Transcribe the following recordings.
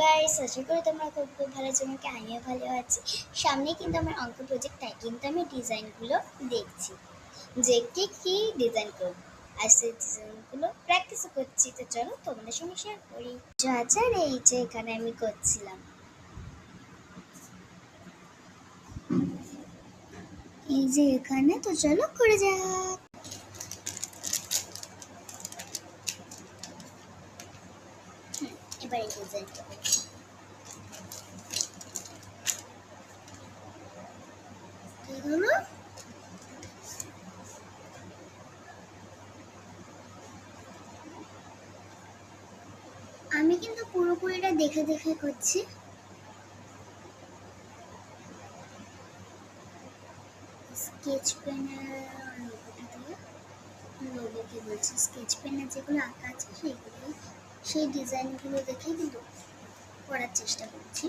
Guys, আশা করি তোমরা খুব খুব ভালো আছো। আমিও ভালো আছি। সামনে কিন্তু আমার অঙ্ক প্রজেক্ট, তাই কিন্তু আমি ডিজাইনগুলো দেখছি যে কি ডিজাইন করব, আর সেই ডিজাইনগুলো প্র্যাকটিসও করছি। তো চলো তোমাদের সঙ্গে শেয়ার করি। আচ্ছা, এই যে এখানে আমি করছিলাম, এই যে এখানে। তো চলো করে যাক। এবার এই ডিজাইন করবো। এগুলো আমি কিন্তু পুরোপুরিটা দেখে দেখে করছি। স্কেচ পেনের লোগোকে বলছি, স্কেচ পেনের যেগুলো আঁকা আছে সেইগুলো, সেই ডিজাইনগুলো দেখে কিন্তু করার চেষ্টা করছি।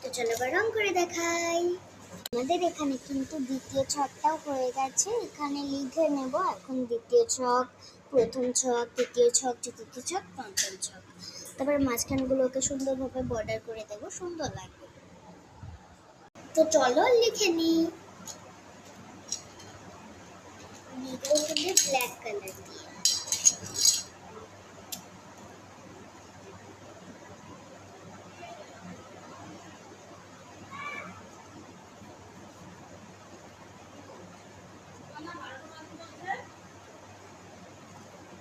তো চলো এবার রং করে দেখাই। আমাদের এখানে কিন্তু দ্বিতীয় ছকটাও হয়ে গেছে। এখানে লিখে নেব এখন দ্বিতীয় ছক, প্রথম ছক, তৃতীয় ছক, চতুর্থ ছক, পঞ্চম ছক। তারপরে মাঝখানগুলোকে সুন্দরভাবে বর্ডার করে দেবো, সুন্দর লাগবে। তো চলো লিখে নিই। ব্ল্যাক কালার দিয়ে।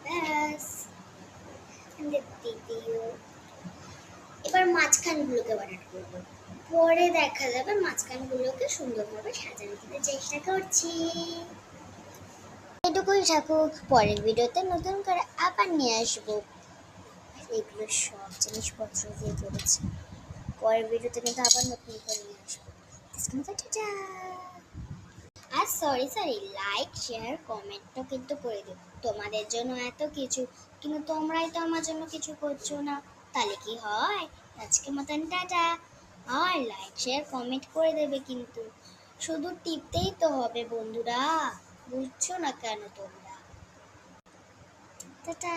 ব্যাস, দ্বিতীয়। এবার মাঝখানগুলোকে বর্ডার করবো, পরে দেখা যাবে মাঝখানগুলোকে সুন্দরভাবে সাজানো দিতে চেষ্টা করছি। এটুকুই থাকুক, পরের ভিডিওতে নতুন করে আবার নিয়ে আসবো। এগুলো সব জিনিসপত্র দিয়ে করেছি, পরের ভিডিওতে কিন্তু আবার নতুন করে নিয়ে আসবো। আর সরি, লাইক শেয়ার কমেন্টও কিন্তু করে দেবো। তোমাদের জন্য এত কিছু, কিন্তু তোমরাই তো আমার জন্য কিছু করছো না, তাহলে কি হয়? আজকে মতন টাটা। আর লাইক শেয়ার কমেন্ট করে দেবে, কিন্তু শুধু টিপতেই তো হবে বন্ধুরা, বুঝছো না কেন তোমরা? Tata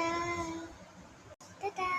tata.